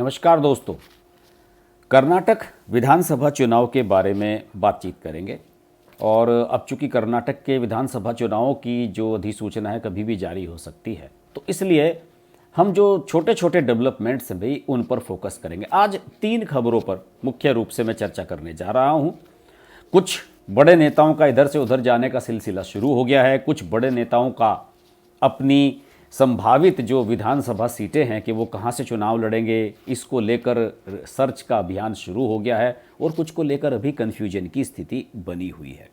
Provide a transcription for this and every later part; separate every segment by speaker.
Speaker 1: नमस्कार दोस्तों। कर्नाटक विधानसभा चुनाव के बारे में बातचीत करेंगे और अब चूंकि कर्नाटक के विधानसभा चुनावों की जो अधिसूचना है कभी भी जारी हो सकती है, तो इसलिए हम जो छोटे छोटे डेवलपमेंट्स हैं भाई उन पर फोकस करेंगे। आज 3 खबरों पर मुख्य रूप से मैं चर्चा करने जा रहा हूं। कुछ बड़े नेताओं का इधर से उधर जाने का सिलसिला शुरू हो गया है। कुछ बड़े नेताओं का अपनी संभावित जो विधानसभा सीटें हैं कि वो कहाँ से चुनाव लड़ेंगे, इसको लेकर सर्च का अभियान शुरू हो गया है और कुछ को लेकर अभी कन्फ्यूजन की स्थिति बनी हुई है।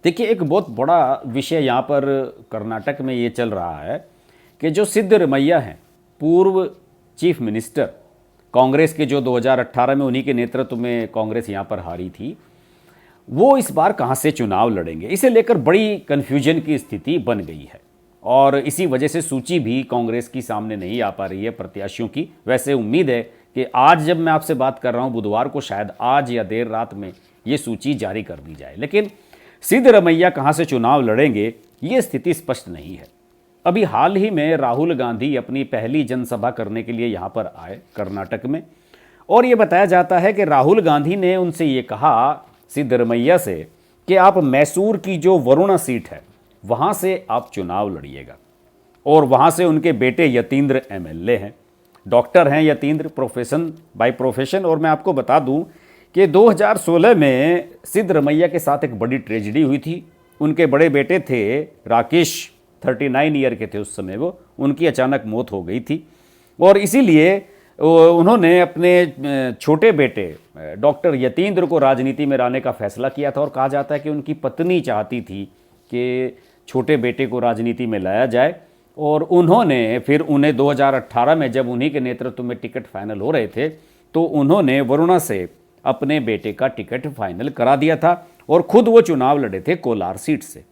Speaker 1: देखिए, एक बहुत बड़ा विषय यहाँ पर कर्नाटक में ये चल रहा है कि जो सिद्धरमैया हैं, पूर्व चीफ मिनिस्टर कांग्रेस के, जो 2018 में उन्हीं के नेतृत्व में कांग्रेस यहाँ पर हारी थी, वो इस बार कहाँ से चुनाव लड़ेंगे, इसे लेकर बड़ी कन्फ्यूजन की स्थिति बन गई है और इसी वजह से सूची भी कांग्रेस की सामने नहीं आ पा रही है प्रत्याशियों की। वैसे उम्मीद है कि आज जब मैं आपसे बात कर रहा हूं, बुधवार को, शायद आज या देर रात में ये सूची जारी कर दी जाए, लेकिन सिद्धरमैया कहां से चुनाव लड़ेंगे ये स्थिति स्पष्ट नहीं है। अभी हाल ही में राहुल गांधी अपनी पहली जनसभा करने के लिए यहां पर आए कर्नाटक में, और ये बताया जाता है कि राहुल गांधी ने उनसे ये कहा, सिद्धरमैया से, कि आप मैसूर की जो वरुणा सीट है वहाँ से आप चुनाव लड़िएगा। और वहाँ से उनके बेटे यतीन्द्र एमएलए हैं, डॉक्टर हैं यतीन्द्र बाय प्रोफेशन। और मैं आपको बता दूं कि 2016 में सिद्धरमैया के साथ एक बड़ी ट्रेजेडी हुई थी। उनके बड़े बेटे थे राकेश, 39 ईयर के थे उस समय वो, उनकी अचानक मौत हो गई थी और इसीलिए उन्होंने अपने छोटे बेटे डॉक्टर यतीन्द्र को राजनीति में लाने का फैसला किया था। और कहा जाता है कि उनकी पत्नी चाहती थी कि छोटे बेटे को राजनीति में लाया जाए और उन्होंने फिर उन्हें 2018 में जब उन्हीं के नेतृत्व में टिकट फाइनल हो रहे थे तो उन्होंने वरुणा से अपने बेटे का टिकट फाइनल करा दिया था और खुद वो चुनाव लड़े थे कोलार सीट से।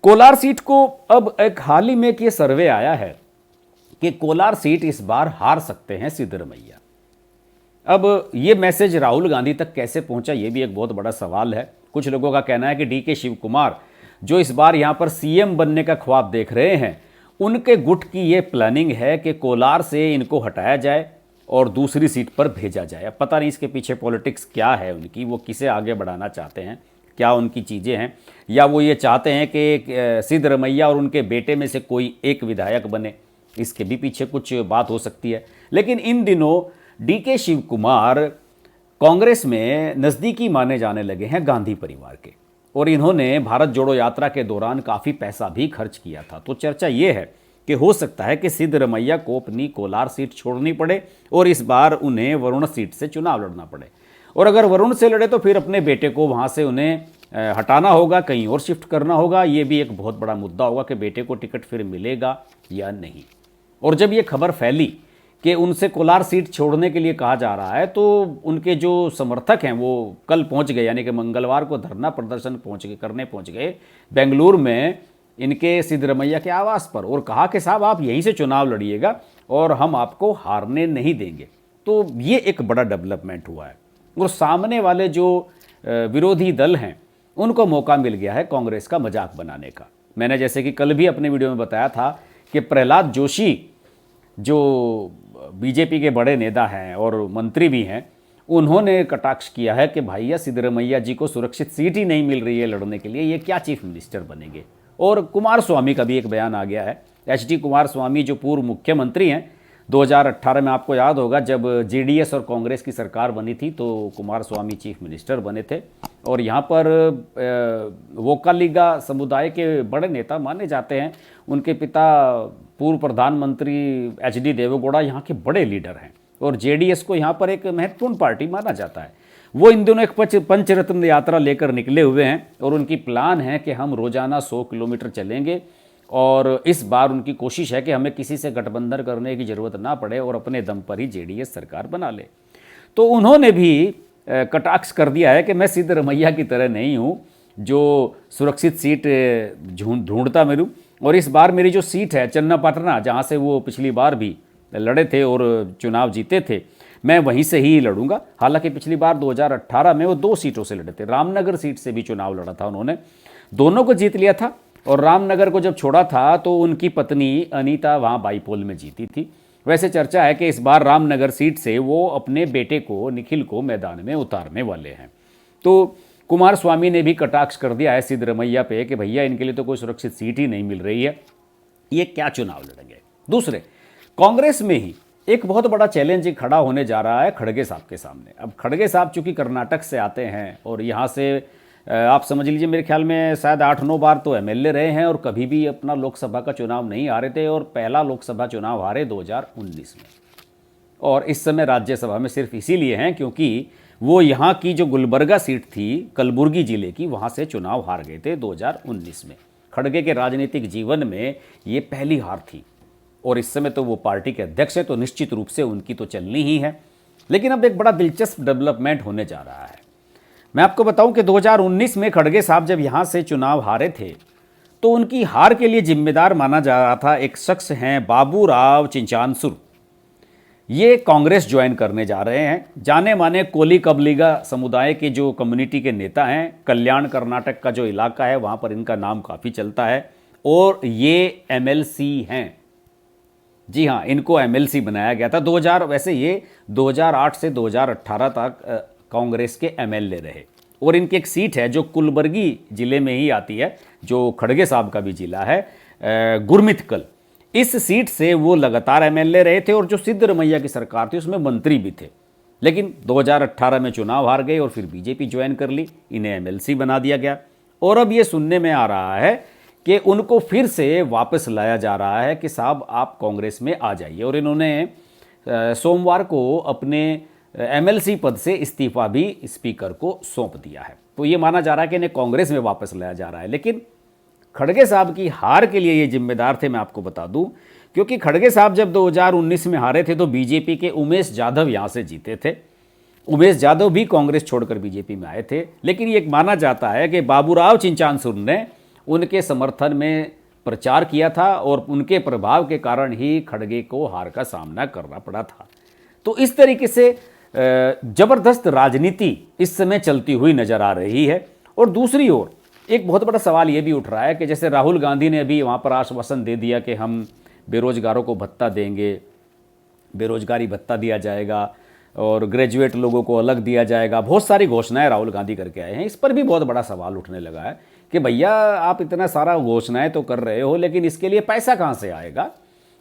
Speaker 1: कोलार सीट को अब एक हाल ही में ये सर्वे आया है कि कोलार सीट इस बार हार सकते हैं सिद्धरमैया। अब ये मैसेज राहुल गांधी तक कैसे पहुंचा, ये भी एक बहुत बड़ा सवाल है। कुछ लोगों का कहना है कि डीके शिव कुमार, जो इस बार यहाँ पर सीएम बनने का ख्वाब देख रहे हैं, उनके गुट की ये प्लानिंग है कि कोलार से इनको हटाया जाए और दूसरी सीट पर भेजा जाए। अब पता नहीं इसके पीछे पॉलिटिक्स क्या है उनकी, वो किसे आगे बढ़ाना चाहते हैं, क्या उनकी चीज़ें हैं, या वो ये चाहते हैं कि सिद्धरमैया और उनके बेटे में से कोई एक विधायक बने, इसके भी पीछे कुछ बात हो सकती है। लेकिन इन दिनों डीके शिव कुमार कांग्रेस में नज़दीकी माने जाने लगे हैं गांधी परिवार के, और इन्होंने भारत जोड़ो यात्रा के दौरान काफ़ी पैसा भी खर्च किया था। तो चर्चा ये है कि हो सकता है कि सिद्धरमैया को अपनी कोलार सीट छोड़नी पड़े और इस बार उन्हें वरुण सीट से चुनाव लड़ना पड़े, और अगर वरुण से लड़े तो फिर अपने बेटे को वहाँ से उन्हें हटाना होगा, कहीं और शिफ्ट करना होगा। ये भी एक बहुत बड़ा मुद्दा होगा कि बेटे को टिकट फिर मिलेगा या नहीं। और जब ये खबर फैली कि उनसे कोलार सीट छोड़ने के लिए कहा जा रहा है, तो उनके जो समर्थक हैं वो कल पहुंच गए, यानी कि मंगलवार को धरना प्रदर्शन पहुंच गए बेंगलुरु में इनके सिद्धरमैया के आवास पर, और कहा कि साहब आप यहीं से चुनाव लड़िएगा और हम आपको हारने नहीं देंगे। तो ये एक बड़ा डेवलपमेंट हुआ है और सामने वाले जो विरोधी दल हैं उनको मौका मिल गया है कांग्रेस का मजाक बनाने का। मैंने जैसे कि कल भी अपने वीडियो में बताया था कि प्रहलाद जोशी, जो बीजेपी के बड़े नेता हैं और मंत्री भी हैं, उन्होंने कटाक्ष किया है कि भैया सिद्धरमैया जी को सुरक्षित सीट ही नहीं मिल रही है लड़ने के लिए, ये क्या चीफ मिनिस्टर बनेंगे। और कुमार स्वामी का भी एक बयान आ गया है, एचडी कुमार स्वामी, जो पूर्व मुख्यमंत्री हैं। 2018 में आपको याद होगा जब जेडीएस और कांग्रेस की सरकार बनी थी तो कुमार स्वामी चीफ मिनिस्टर बने थे, और यहाँ पर वोकालिगा समुदाय के बड़े नेता माने जाते हैं। उनके पिता पूर्व प्रधानमंत्री एचडी देवेगौड़ा यहाँ के बड़े लीडर हैं और जेडीएस को यहाँ पर एक महत्वपूर्ण पार्टी माना जाता है। वो इन दिनों एक पंचरत्न यात्रा लेकर निकले हुए हैं और उनकी प्लान है कि हम रोजाना 100 किलोमीटर चलेंगे, और इस बार उनकी कोशिश है कि हमें किसी से गठबंधन करने की ज़रूरत ना पड़े और अपने दम पर ही जेडीएस सरकार बना ले। तो उन्होंने भी कटाक्ष कर दिया है कि मैं सिद्धरमैया की तरह नहीं हूँ जो सुरक्षित सीट ढूंढता मेरूँ, और इस बार मेरी जो सीट है चन्नापटना, जहाँ से वो पिछली बार भी लड़े थे और चुनाव जीते थे, मैं वहीं से ही लड़ूंगा। हालांकि पिछली बार 2018 में वो 2 सीटों से लड़े थे, रामनगर सीट से भी चुनाव लड़ा था उन्होंने, दोनों को जीत लिया था। और रामनगर को जब छोड़ा था तो उनकी पत्नी अनीता वहाँ बाईपोल में जीती थी। वैसे चर्चा है कि इस बार रामनगर सीट से वो अपने बेटे को निखिल को मैदान में उतारने वाले हैं। तो कुमार स्वामी ने भी कटाक्ष कर दिया है सिद्धरमैया पे कि भैया इनके लिए तो कोई सुरक्षित सीट ही नहीं मिल रही है, ये क्या चुनाव लड़ेंगे। दूसरे, कांग्रेस में ही एक बहुत बड़ा चैलेंज खड़ा होने जा रहा है खड़गे साहब के सामने। अब खड़गे साहब चूंकि कर्नाटक से आते हैं और यहाँ से आप समझ लीजिए मेरे ख्याल में शायद 8-9 बार तो एमएलए रहे हैं और कभी भी अपना लोकसभा का चुनाव नहीं हारे थे, और पहला लोकसभा चुनाव हारे 2019 में, और इस समय राज्यसभा में सिर्फ इसीलिए हैं क्योंकि वो यहाँ की जो गुलबर्गा सीट थी कलबुर्गी जिले की, वहाँ से चुनाव हार गए थे 2019 में। खड़गे के राजनीतिक जीवन में ये पहली हार थी, और इस समय तो वो पार्टी के अध्यक्ष है, तो निश्चित रूप से उनकी तो चलनी ही है। लेकिन अब एक बड़ा दिलचस्प डेवलपमेंट होने जा रहा है। मैं आपको बताऊं कि 2019 में खड़गे साहब जब यहाँ से चुनाव हारे थे तो उनकी हार के लिए जिम्मेदार माना जा रहा था एक शख्स हैं बाबूराव चिंचानसुर। ये कांग्रेस ज्वाइन करने जा रहे हैं। जाने माने कोली कबलीगा समुदाय के जो कम्युनिटी के नेता हैं, कल्याण कर्नाटक का जो इलाका है वहाँ पर इनका नाम काफ़ी चलता है, और ये एमएलसी हैं। जी हाँ, इनको एमएलसी बनाया गया था 2000, वैसे ये 2008 से 2018 तक कांग्रेस के एमएलए रहे, और इनकी एक सीट है जो कुलबर्गी जिले में ही आती है, जो खड़गे साहब का भी जिला है, गुरमितकल। इस सीट से वो लगातार एमएलए रहे थे, और जो सिद्धरमैया की सरकार थी उसमें मंत्री भी थे। लेकिन 2018 में चुनाव हार गए और फिर बीजेपी ज्वाइन कर ली, इन्हें एमएलसी बना दिया गया। और अब ये सुनने में आ रहा है कि उनको फिर से वापस लाया जा रहा है कि साहब आप कांग्रेस में आ जाइए, और इन्होंने सोमवार को अपने एमएलसी पद से इस्तीफा भी स्पीकर को सौंप दिया है। तो ये माना जा रहा है कि इन्हें कांग्रेस में वापस लाया जा रहा है। लेकिन खड़गे साहब की हार के लिए ये जिम्मेदार थे, मैं आपको बता दूं, क्योंकि खड़गे साहब जब 2019 में हारे थे तो बीजेपी के उमेश जाधव यहाँ से जीते थे। उमेश जाधव भी कांग्रेस छोड़कर बीजेपी में आए थे। लेकिन ये माना जाता है कि बाबूराव चिंचानसुर ने उनके समर्थन में प्रचार किया था, और उनके प्रभाव के कारण ही खड़गे को हार का सामना करना पड़ा था। तो इस तरीके से जबरदस्त राजनीति इस समय चलती हुई नजर आ रही है। और दूसरी ओर एक बहुत बड़ा सवाल ये भी उठ रहा है कि जैसे राहुल गांधी ने अभी वहाँ पर आश्वासन दे दिया कि हम बेरोजगारों को भत्ता देंगे, बेरोजगारी भत्ता दिया जाएगा, और ग्रेजुएट लोगों को अलग दिया जाएगा। बहुत सारी घोषणाएं राहुल गांधी करके आए हैं। इस पर भी बहुत बड़ा सवाल उठने लगा है कि भैया आप इतना सारा घोषणाएं तो कर रहे हो, लेकिन इसके लिए पैसा कहाँ से आएगा।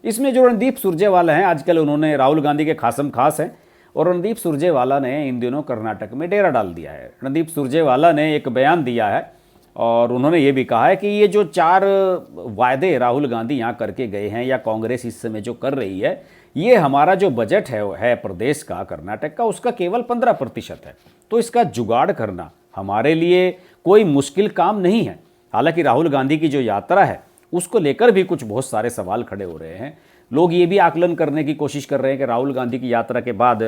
Speaker 1: इसमें जो रणदीप सुरजेवाला हैं, आजकल उन्होंने राहुल गांधी के खासम खास हैं, और रणदीप सुरजेवाला ने इन दिनों कर्नाटक में डेरा डाल दिया है। रणदीप सुरजेवाला ने एक बयान दिया है, और उन्होंने ये भी कहा है कि ये जो 4 वायदे राहुल गांधी यहाँ करके गए हैं, या कांग्रेस इस समय जो कर रही है, ये हमारा जो बजट है प्रदेश का, कर्नाटक का, उसका केवल 15% है। तो इसका जुगाड़ करना हमारे लिए कोई मुश्किल काम नहीं है। हालांकि राहुल गांधी की जो यात्रा है उसको लेकर भी कुछ बहुत सारे सवाल खड़े हो रहे हैं। लोग ये भी आकलन करने की कोशिश कर रहे हैं कि राहुल गांधी की यात्रा के बाद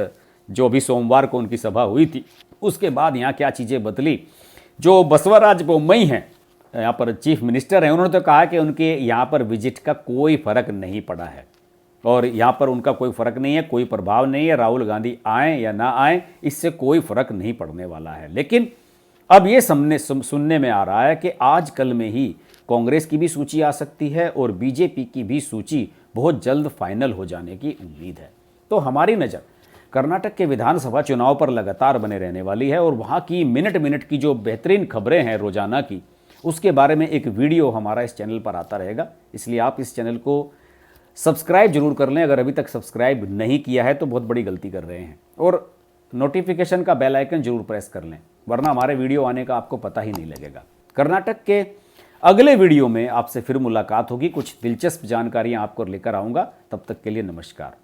Speaker 1: जो भी सोमवार को उनकी सभा हुई थी, उसके बाद यहाँ क्या चीज़ें बदली। जो बसवराज बोम्मई हैं, यहाँ पर चीफ मिनिस्टर हैं, उन्होंने तो कहा कि उनके यहाँ पर विजिट का कोई फ़र्क नहीं पड़ा है, और यहाँ पर उनका कोई फ़र्क नहीं है, कोई प्रभाव नहीं है। राहुल गांधी आएँ या ना आएँ, इससे कोई फ़र्क नहीं पड़ने वाला है। लेकिन अब ये सुनने में आ रहा है कि आज कल में ही कांग्रेस की भी सूची आ सकती है, और बीजेपी की भी सूची बहुत जल्द फाइनल हो जाने की उम्मीद है। तो हमारी नज़र कर्नाटक के विधानसभा चुनाव पर लगातार बने रहने वाली है, और वहाँ की मिनट मिनट की जो बेहतरीन खबरें हैं रोजाना की, उसके बारे में एक वीडियो हमारा इस चैनल पर आता रहेगा। इसलिए आप इस चैनल को सब्सक्राइब जरूर कर लें। अगर अभी तक सब्सक्राइब नहीं किया है तो बहुत बड़ी गलती कर रहे हैं, और नोटिफिकेशन का बेल आइकन जरूर प्रेस कर लें, वरना हमारे वीडियो आने का आपको पता ही नहीं लगेगा। कर्नाटक के अगले वीडियो में आपसे फिर मुलाकात होगी, कुछ दिलचस्प जानकारियां आपको लेकर आऊँगा। तब तक के लिए नमस्कार।